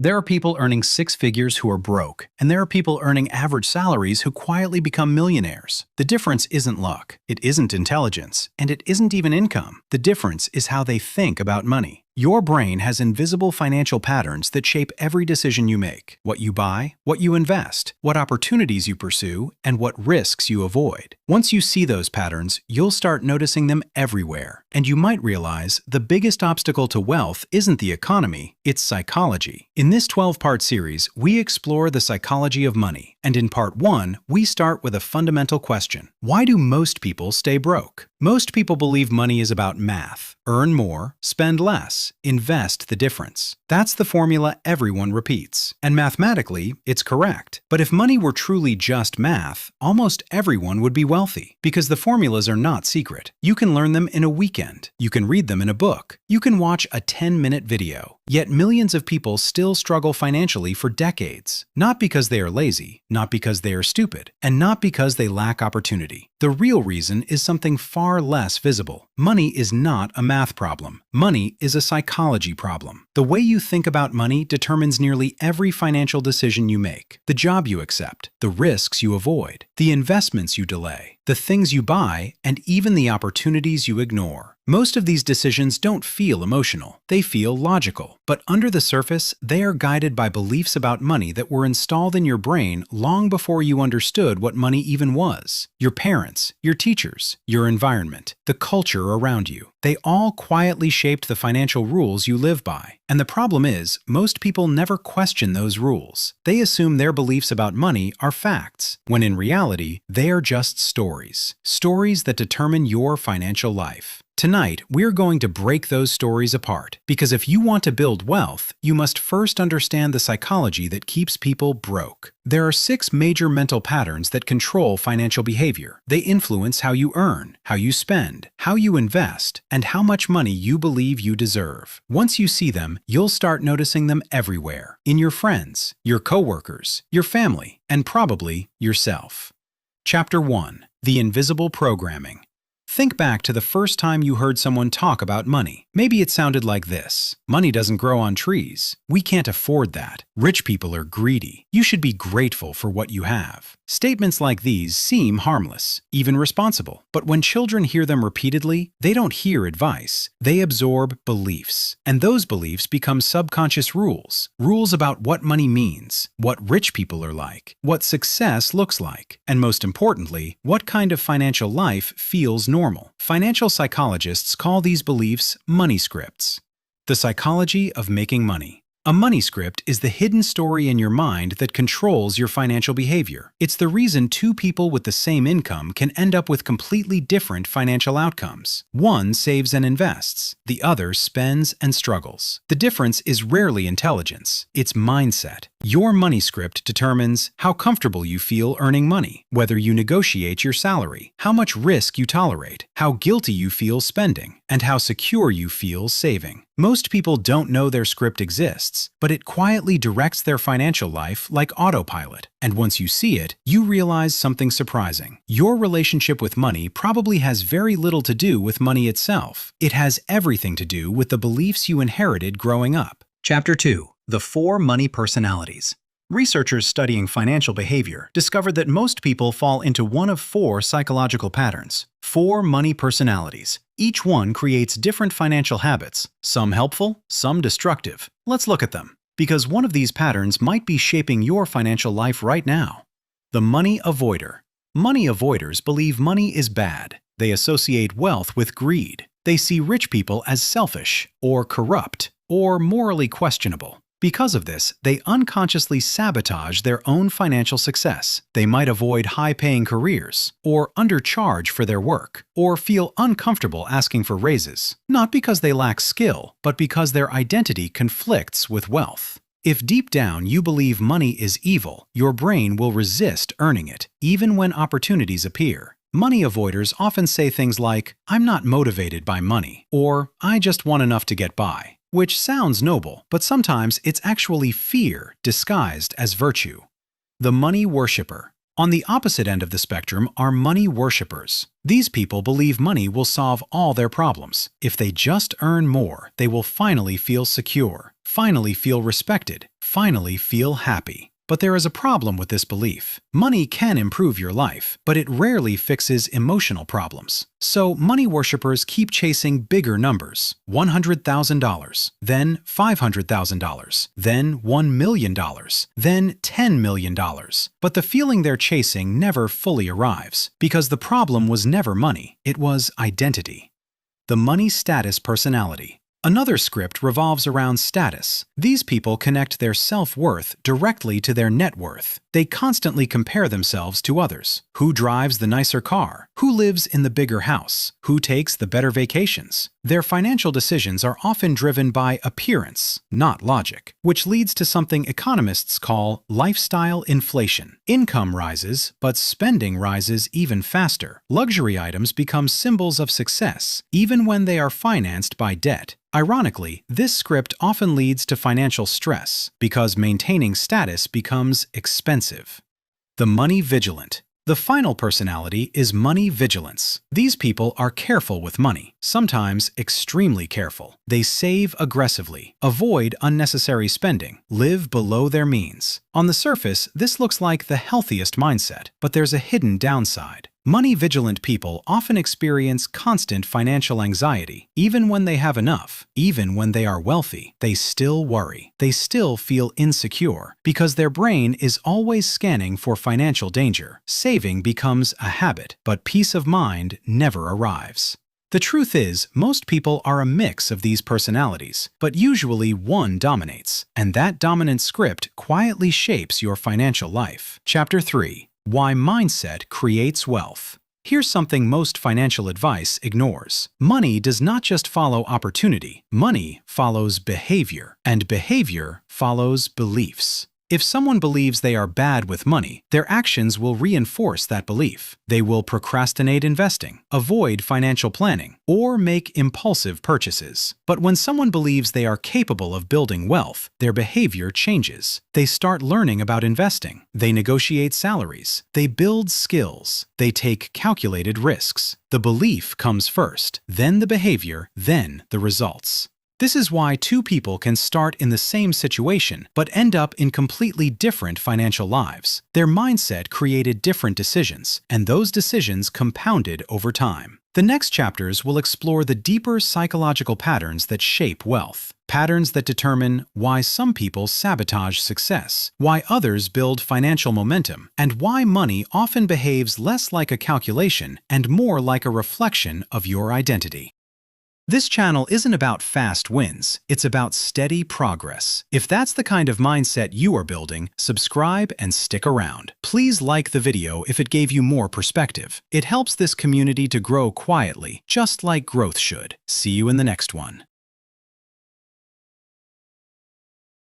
There are people earning six figures who are broke, and there are people earning average salaries who quietly become millionaires. The difference isn't luck, it isn't intelligence, and it isn't even income. The difference is how they think about money. Your brain has invisible financial patterns that shape every decision you make: what you buy, what you invest, what opportunities you pursue, and what risks you avoid. Once you see those patterns, you'll start noticing them everywhere. And you might realize the biggest obstacle to wealth isn't the economy, it's psychology. In this 12-part series, we explore the psychology of money. And in part 1, we start with a fundamental question. Why do most people stay broke? Most people believe money is about math. Earn more, spend less, invest the difference. That's the formula everyone repeats. And mathematically, it's correct. But if money were truly just math, almost everyone would be wealthy. Because the formulas are not secret. You can learn them in a weekend. You can read them in a book. You can watch a 10-minute video. Yet millions of people still struggle financially for decades. Not because they are lazy, not because they are stupid, and not because they lack opportunity. The real reason is something far less visible. Money is not a math problem. Money is a psychology problem. The way you think about money determines nearly every financial decision you make. The job you accept, the risks you avoid, the investments you delay, the things you buy, and even the opportunities you ignore. Most of these decisions don't feel emotional. They feel logical. But under the surface, they are guided by beliefs about money that were installed in your brain long before you understood what money even was. Your parents, your teachers, your environment, the culture around you. They all quietly shaped the financial rules you live by. And the problem is, most people never question those rules. They assume their beliefs about money are facts, when in reality, they are just stories. Stories that determine your financial life. Tonight, we're going to break those stories apart, because if you want to build wealth, you must first understand the psychology that keeps people broke. There are 6 major mental patterns that control financial behavior. They influence how you earn, how you spend, how you invest, and how much money you believe you deserve. Once you see them, you'll start noticing them everywhere, in your friends, your coworkers, your family, and probably yourself. Chapter 1. The Invisible Programming. Think back to the first time you heard someone talk about money. Maybe it sounded like this: money doesn't grow on trees. We can't afford that. Rich people are greedy. You should be grateful for what you have. Statements like these seem harmless, even responsible. But when children hear them repeatedly, they don't hear advice. They absorb beliefs. And those beliefs become subconscious rules. Rules about what money means, what rich people are like, what success looks like, and most importantly, what kind of financial life feels normal. Financial psychologists call these beliefs money scripts. The psychology of making money. A money script is the hidden story in your mind that controls your financial behavior. It's the reason 2 people with the same income can end up with completely different financial outcomes. One saves and invests, the other spends and struggles. The difference is rarely intelligence, it's mindset. Your money script determines how comfortable you feel earning money, whether you negotiate your salary, how much risk you tolerate, how guilty you feel spending, and how secure you feel saving. Most people don't know their script exists, but it quietly directs their financial life like autopilot. And once you see it, you realize something surprising. Your relationship with money probably has very little to do with money itself. It has everything to do with the beliefs you inherited growing up. Chapter 2. The 4 Money Personalities. Researchers studying financial behavior discovered that most people fall into one of 4 psychological patterns. 4 money personalities. Each one creates different financial habits, some helpful, some destructive. Let's look at them, because one of these patterns might be shaping your financial life right now. The money avoider. Money avoiders believe money is bad. They associate wealth with greed. They see rich people as selfish, or corrupt, or morally questionable. Because of this, they unconsciously sabotage their own financial success. They might avoid high-paying careers, or undercharge for their work, or feel uncomfortable asking for raises, not because they lack skill, but because their identity conflicts with wealth. If deep down you believe money is evil, your brain will resist earning it, even when opportunities appear. Money avoiders often say things like, "I'm not motivated by money," or "I just want enough to get by." Which sounds noble, but sometimes it's actually fear disguised as virtue. The money worshipper. On the opposite end of the spectrum are money worshippers. These people believe money will solve all their problems. If they just earn more, they will finally feel secure, finally feel respected, finally feel happy. But there is a problem with this belief. Money can improve your life, but it rarely fixes emotional problems. So money worshippers keep chasing bigger numbers, $100,000, then $500,000, then $1 million, then $10 million. But the feeling they're chasing never fully arrives, because the problem was never money, it was identity. The money status personality. Another script revolves around status. These people connect their self-worth directly to their net worth. They constantly compare themselves to others. Who drives the nicer car? Who lives in the bigger house? Who takes the better vacations? Their financial decisions are often driven by appearance, not logic, which leads to something economists call lifestyle inflation. Income rises, but spending rises even faster. Luxury items become symbols of success, even when they are financed by debt. Ironically, this script often leads to financial stress because maintaining status becomes expensive. The money vigilant. The final personality is money vigilance. These people are careful with money, sometimes extremely careful. They save aggressively, avoid unnecessary spending, live below their means. On the surface, this looks like the healthiest mindset, but there's a hidden downside. Money-vigilant people often experience constant financial anxiety. Even when they have enough, even when they are wealthy, they still worry. They still feel insecure because their brain is always scanning for financial danger. Saving becomes a habit, but peace of mind never arrives. The truth is, most people are a mix of these personalities, but usually one dominates, and that dominant script quietly shapes your financial life. Chapter 3. Why Mindset Creates Wealth. Here's something most financial advice ignores. Money does not just follow opportunity. Money follows behavior, and behavior follows beliefs. If someone believes they are bad with money, their actions will reinforce that belief. They will procrastinate investing, avoid financial planning, or make impulsive purchases. But when someone believes they are capable of building wealth, their behavior changes. They start learning about investing. They negotiate salaries. They build skills. They take calculated risks. The belief comes first, then the behavior, then the results. This is why two people can start in the same situation but end up in completely different financial lives. Their mindset created different decisions, and those decisions compounded over time. The next chapters will explore the deeper psychological patterns that shape wealth. Patterns that determine why some people sabotage success, why others build financial momentum, and why money often behaves less like a calculation and more like a reflection of your identity. This channel isn't about fast wins, it's about steady progress. If that's the kind of mindset you are building, subscribe and stick around. Please like the video if it gave you more perspective. It helps this community to grow quietly, just like growth should. See you in the next one.